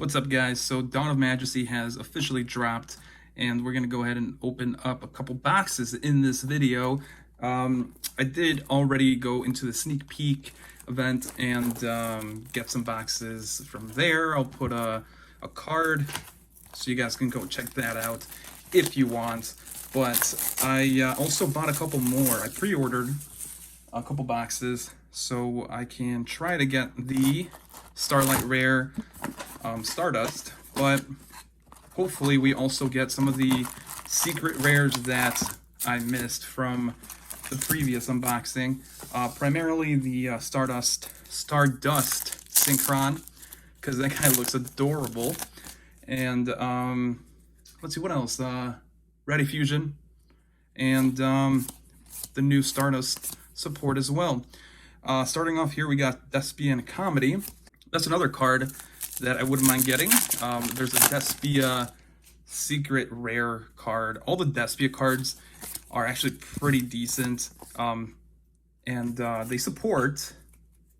What's up, guys? So Dawn of Majesty has officially dropped, and we're gonna go ahead and open up a couple boxes in this video. I did already go into the sneak peek event and get some boxes from there. I'll put a card so you guys can go check that out if you want. But I also bought a couple more. I pre-ordered a couple boxes so I can try to get the Starlight Rare Stardust, but hopefully we also get some of the secret rares that I missed from the previous unboxing. Primarily the Stardust Synchron, because that guy looks adorable. And let's see what else. Ready Fusion and the new Stardust support as well. Starting off here, we got 𝗦𝗦𝗧𝗏𝗧𝗏𝗧. That's another card that I wouldn't mind getting. There's a 𝗦𝗦𝗧𝗏𝗧 secret rare card. All the 𝗦𝗦𝗧𝗏 cards are actually pretty decent, and they support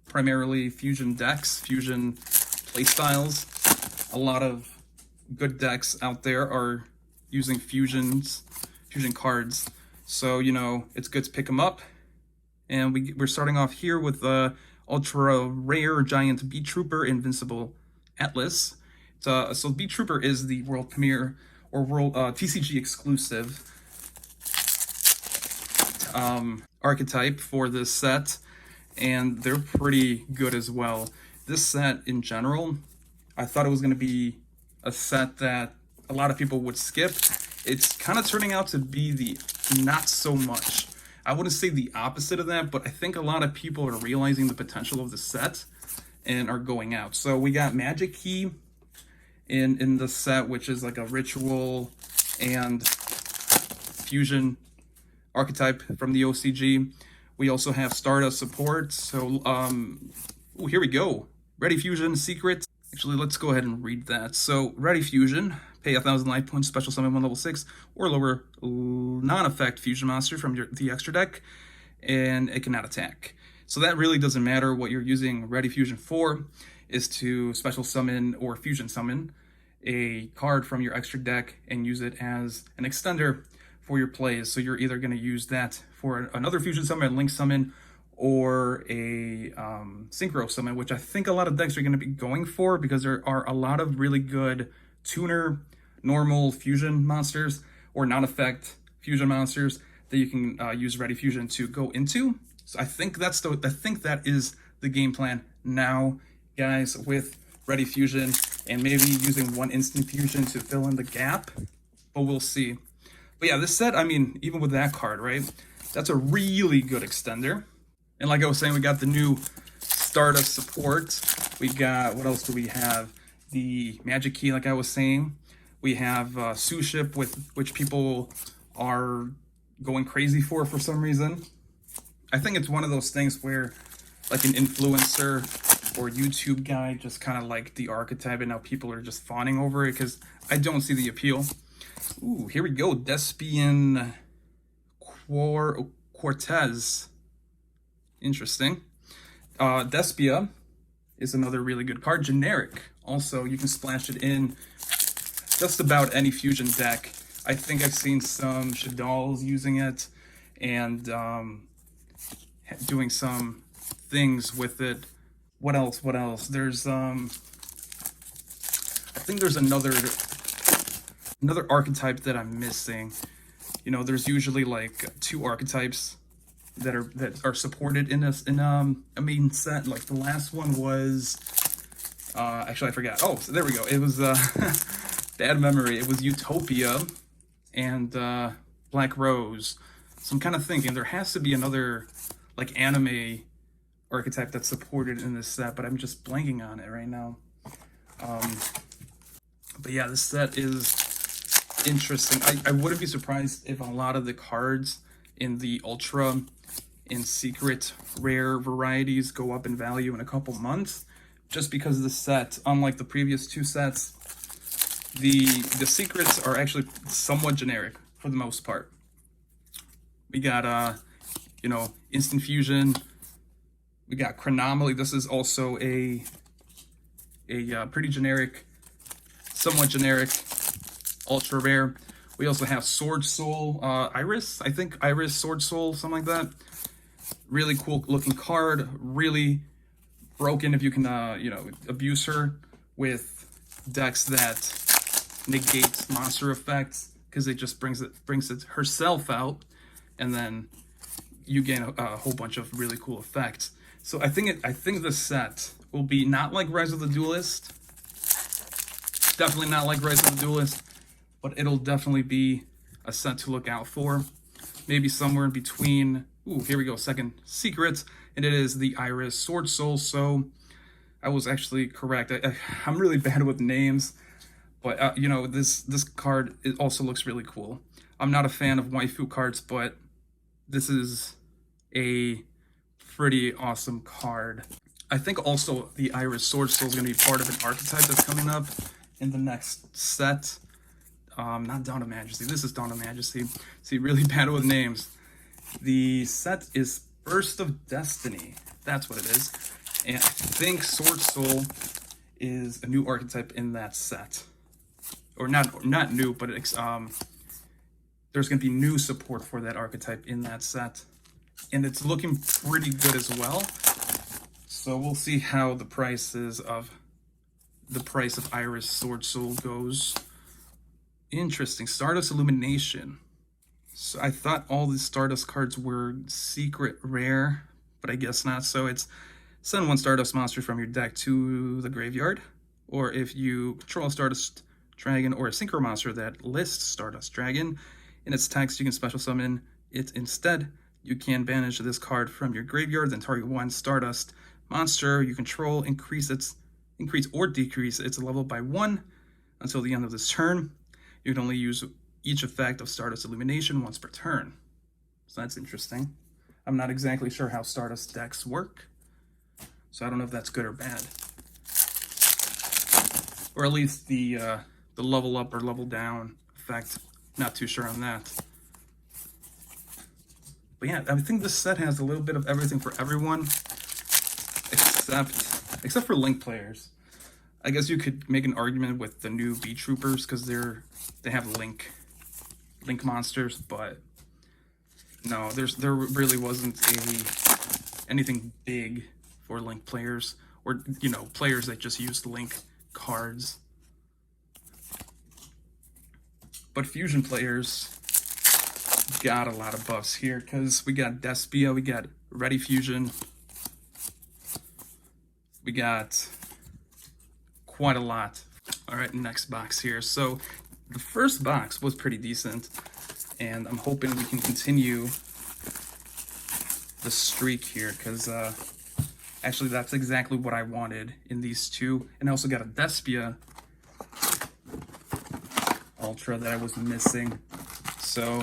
primarily fusion decks, fusion playstyles. A lot of good decks out there are using fusion cards, so you know it's good to pick them up. And we're starting off here with ultra rare giant Beat Trooper Invincible Atlas. So Beat Trooper is the world premiere or world TCG exclusive archetype for this set, and they're pretty good as well. This set in general, I thought it was going to be a set that a lot of people would skip. It's kind of turning out to be the not so much. I wouldn't say the opposite of that, but I think a lot of people are realizing the potential of the set and are going out. So we got Magic Key in the set, which is like a ritual and fusion archetype from the OCG. We also have Stardust support. So here we go. Ready Fusion Secret. Actually, let's go ahead and read that. So Ready Fusion, pay 1,000 life points, special summon 1 level 6 or lower non-effect fusion monster from the extra deck, and it cannot attack. So that really doesn't matter. What you're using Ready Fusion for is to special summon or fusion summon a card from your extra deck and use it as an extender for your plays. So you're either going to use that for another fusion summon, a link summon, or a synchro summon, which I think a lot of decks are going to be going for, because there are a lot of really good tuner normal fusion monsters or non-effect fusion monsters that you can use Ready Fusion to go into. So I think that is the game plan now, guys, with Ready Fusion, and maybe using one instant fusion to fill in the gap, but we'll see. But yeah, this set, I mean, even with that card, right, that's a really good extender. And like I was saying, we got the new Stardust support. We got, what else do we have? The Magic Key, like I was saying. We have Sue Ship, which people are going crazy for some reason. I think it's one of those things where like an influencer or YouTube guy just kind of like the archetype, and now people are just fawning over it, because I don't see the appeal. Ooh, here we go. 𝗦𝗦𝗧𝗏𝗧𝗏𝗧. Interesting. 𝗦𝗦𝗧𝗏𝗧 is another really good card. Generic. Also, you can splash it in just about any fusion deck. I think I've seen some 𝗦𝗨𝗣𝗣𝗢𝗍 using it and doing some things with it. What else? There's I think there's another archetype that I'm missing. You know, there's usually like 2 archetypes that are supported in a main set. Like the last one was actually I forgot. Oh, so there we go. It was bad memory. It was Utopia and Black Rose. So I'm kind of thinking there has to be another like anime archetype that's supported in this set, but I'm just blanking on it right now. But yeah, this set is interesting. I wouldn't be surprised if a lot of the cards in the ultra and secret rare varieties go up in value in a couple months, just because the set, unlike the previous 2 sets, the secrets are actually somewhat generic for the most part. We got you know, instant fusion. We got Chronomaly. This is also a pretty generic somewhat generic, ultra rare. We also have Sword Soul Iris, I think Iris Sword Soul, something like that. Really cool looking card, really broken if you can, you know, abuse her with decks that negates monster effects, because it just brings it herself out, and then you gain a whole bunch of really cool effects. So I think the set will be not like Rise of the Duelist, definitely not like Rise of the Duelist, but it'll definitely be a set to look out for. Maybe somewhere in between. Ooh, here we go, second secret, and it is the Iris Sword Soul. So I was actually correct. I'm really bad with names, but you know, this card, it also looks really cool. I'm not a fan of waifu cards, but this is a pretty awesome card. I think also the Iris Sword Soul is going to be part of an archetype that's coming up in the next set. Not Dawn of Majesty. This is Dawn of Majesty. See, really bad with names. The set is Burst of Destiny. That's what it is. And I think Sword Soul is a new archetype in that set. Or not new, but it's, there's going to be new support for that archetype in that set. And it's looking pretty good as well. So we'll see how the price of Iris Sword Soul goes. Interesting. Stardust Illumination. So I thought all the Stardust cards were secret rare, but I guess not. So it's send one Stardust monster from your deck to the graveyard, or if you control a Stardust Dragon or a Synchro monster that lists Stardust Dragon in its text, you can special summon it instead. You can banish this card from your graveyard, then target one Stardust monster you control, increase or decrease its level by 1 until the end of this turn. You can only use each effect of Stardust Illumination once per turn. So that's interesting. I'm not exactly sure how Stardust decks work, so I don't know if that's good or bad. Or at least the level up or level down effect. Not too sure on that. But yeah, I think this set has a little bit of everything for everyone, except for Link players. I guess you could make an argument with the new B Troopers because they have Link monsters, but no, there really wasn't anything big for Link players, or you know, players that just used Link cards. But Fusion players got a lot of buffs here because we got Despia, we got Ready Fusion, we got quite a lot. All right, next box here. So the first box was pretty decent, and I'm hoping we can continue the streak here because actually that's exactly what I wanted in these two. And I also got a Despia Ultra that I was missing. So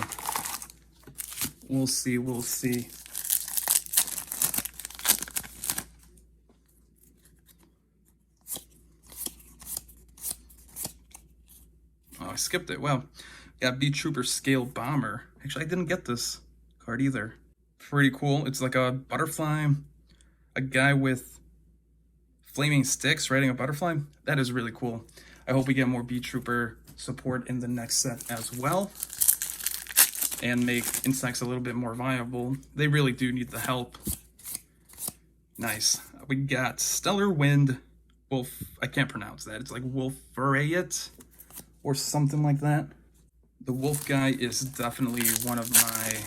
we'll see. Oh, I skipped it. Well, got B Trooper Scale Bomber. Actually, I didn't get this card either. Pretty cool. It's like a butterfly, a guy with flaming sticks riding a butterfly. That is really cool. I hope we get more B Trooper support in the next set as well, and make insects a little bit more viable. They really do need the help. Nice. We got Stellar Wind Wolf. I can't pronounce that. It's like 𝗦𝗨𝗣𝗣𝗢𝗥𝗧 or something like that. The wolf guy is definitely one of my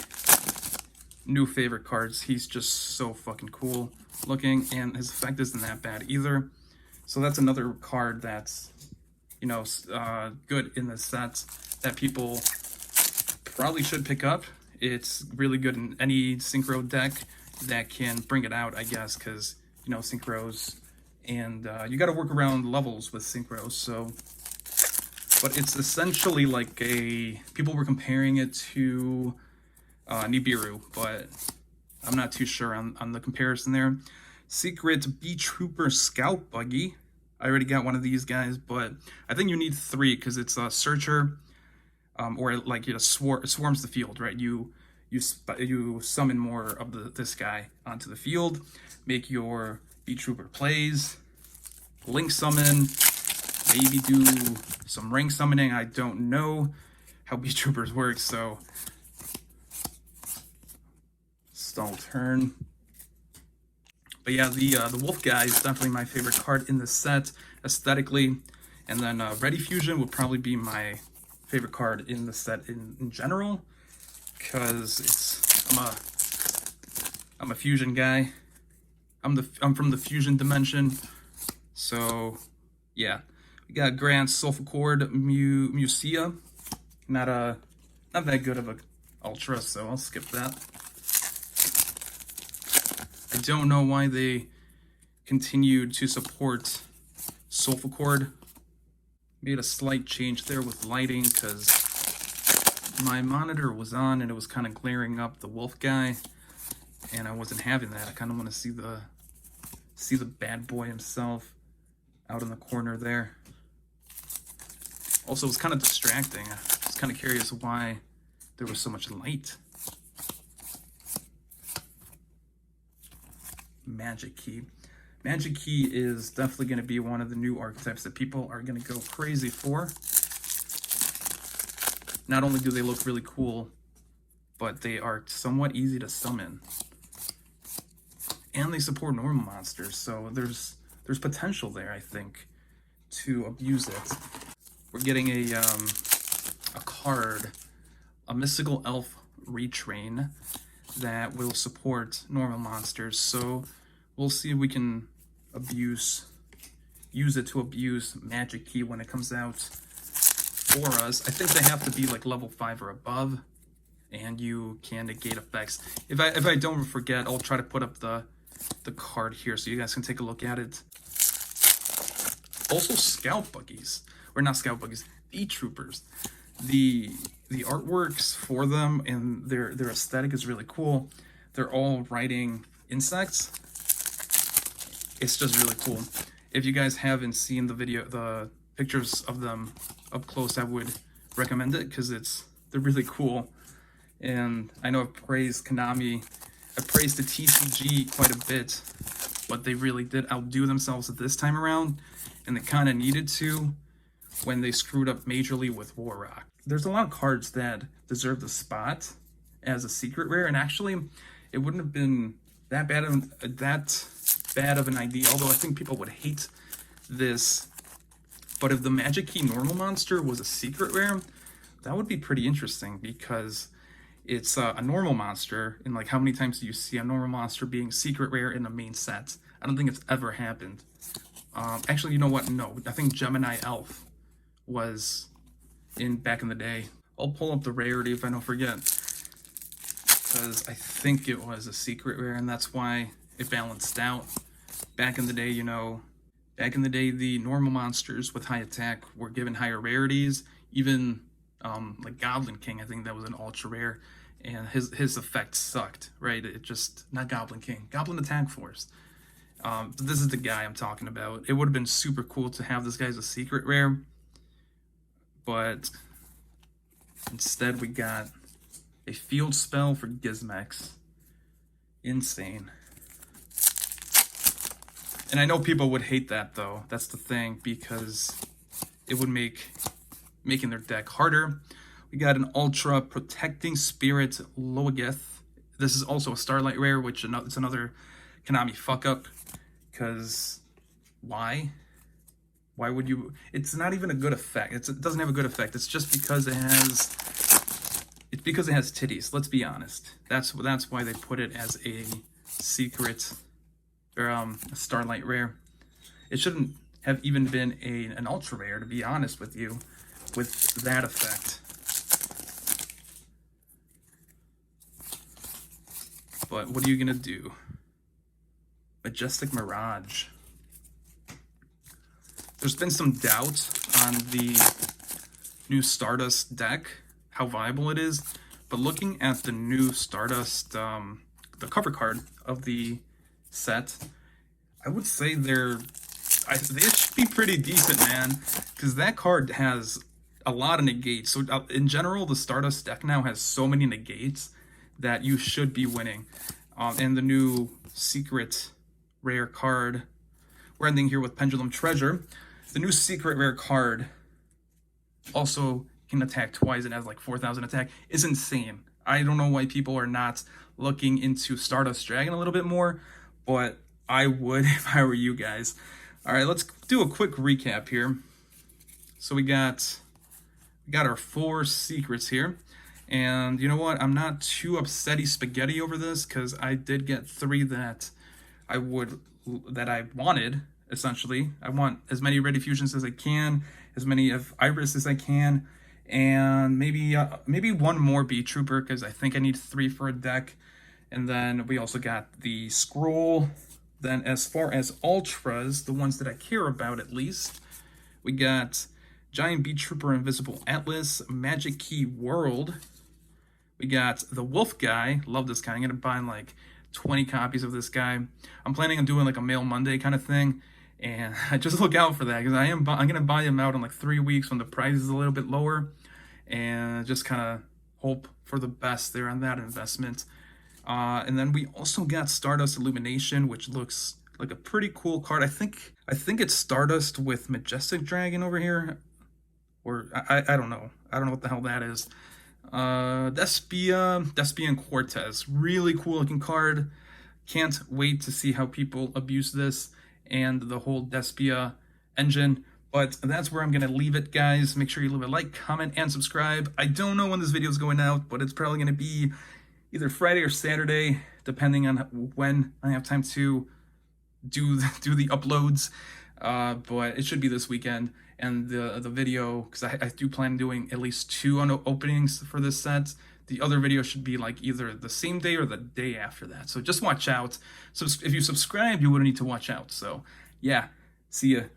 new favorite cards. He's just so fucking cool looking, and his effect isn't that bad either. So that's another card that's, you know, good in the set that people probably should pick up. It's really good in any synchro deck that can bring it out, I guess, because, you know, synchros, and you got to work around levels with synchros. So, but it's essentially like people were comparing it to Nibiru, but I'm not too sure on the comparison there. Secret B Trooper Scout Buggy. I already got one of these guys, but I think you need 3 because it's a searcher, or like it swarms the field, right? You summon more of this guy onto the field, make your B Trooper plays, link summon, maybe do some ring summoning. I don't know how Beast Troopers work, so stall turn. But yeah, the Wolf guy is definitely my favorite card in this set aesthetically, and then Ready Fusion would probably be my favorite card in the set in general, because I'm a fusion guy. I'm from the fusion dimension, so yeah. We got Grand 𝗦𝗨𝗣𝗦𝗢𝗖𝗜𝗔. Not that good of a ultra, so I'll skip that. I don't know why they continued to support 𝗦𝗨𝗪𝗧. Made a slight change there with lighting because my monitor was on and it was kind of glaring up the wolf guy, and I wasn't having that. I kind of want to see the bad boy himself out in the corner there. Also, it was kind of distracting. I was kind of curious why there was so much light. Magic Key. Magic Key is definitely going to be one of the new archetypes that people are going to go crazy for. Not only do they look really cool, but they are somewhat easy to summon. And they support normal monsters, so there's potential there, I think, to abuse it. We're getting a card, a mystical elf retrain, that will support normal monsters, so we'll see if we can use it to abuse Magic Key when it comes out for us. I think they have to be like level 5 or above, and you can negate effects. If I don't forget, I'll try to put up the card here so you guys can take a look at it. Also, Scout Buggies, or not Scout Buggies, Beat Troopers. The artworks for them and their aesthetic is really cool. They're all riding insects. It's just really cool. If you guys haven't seen the pictures of them up close, I would recommend it because they're really cool. And I know I've praised Konami, I've praised the TCG quite a bit, but they really did outdo themselves this time around, and they kind of needed to when they screwed up majorly with War Rock. There's a lot of cards that deserve the spot as a secret rare, and actually it wouldn't have been that bad of an idea, although I think people would hate this. But if the Magic Key normal monster was a secret rare, that would be pretty interesting, because it's a normal monster, and like, how many times do you see a normal monster being secret rare in a main set? I don't think it's ever happened. Actually, you know what? No, I think Gemini Elf was back in the day. I'll pull up the rarity if I don't forget, because I think it was a secret rare, and that's why it balanced out. Back in the day, the normal monsters with high attack were given higher rarities. Even like Goblin King, I think that was an ultra rare, and his effect sucked, right? It just, not Goblin King, Goblin Attack Force. But this is the guy I'm talking about. It would have been super cool to have this guy as a secret rare, but instead we got a field spell for Gizmex. Insane. And I know people would hate that, though. That's the thing, because it would make making their deck harder. We got an Ultra Protecting Spirit 𝗦𝗨𝗣𝗍𝗬. This is also a Starlight rare, which it's another Konami fuck up, because why? Why would you? It's not even a good effect. It doesn't have a good effect. It's just because it has. It's because it has titties. Let's be honest. That's why they put it as a secret, or a Starlight rare. It shouldn't have even been an ultra rare, to be honest with you, with that effect. But what are you gonna do? Majestic Mirage. There's been some doubt on the new Stardust deck, how viable it is, but looking at the new Stardust, the cover card of the set, I would say they should be pretty decent, man, because that card has a lot of negates. So in general, the Stardust deck now has so many negates that you should be winning. And the new secret rare card, we're ending here with Pendulum Treasure. The new secret rare card also can attack twice and has like 4,000 attack. Is insane. I don't know why people are not looking into Stardust Dragon a little bit more, but I would if I were you guys. All right, let's do a quick recap here. So we got our 4 secrets here. And you know what? I'm not too upsetty spaghetti over this because I did get 3 that I wanted, essentially. I want as many Ready Fusions as I can, as many of Iris as I can, and maybe 1 more Beat Trooper because I think I need 3 for a deck. And then we also got the scroll. Then as far as ultras, the ones that I care about at least, we got Giant Beat Trooper Invisible Atlas, Magic Key World. We got the Wolf Guy. Love this guy. I'm gonna buy like 20 copies of this guy. I'm planning on doing like a Mail Monday kind of thing, and I just look out for that because I'm gonna buy him out in like 3 weeks when the price is a little bit lower, and just kind of hope for the best there on that investment. And then we also got Stardust Illumination, which looks like a pretty cool card. I think it's Stardust with Majestic Dragon over here, or I don't know. I don't know what the hell that is. 𝗦𝗨𝗣𝗣𝗢𝗥𝗧, really cool looking card. Can't wait to see how people abuse this and the whole 𝗦𝗨𝗣𝗅 engine. But that's where I'm gonna leave it, guys. Make sure you leave a like, comment, and subscribe. I don't know when this video is going out, but it's probably gonna be either Friday or Saturday, depending on when I have time to do the uploads. But it should be this weekend. And the video, because I do plan on doing at least 2 openings for this set. The other video should be like either the same day or the day after that. So just watch out. So if you subscribe, you wouldn't need to watch out. So yeah, see ya.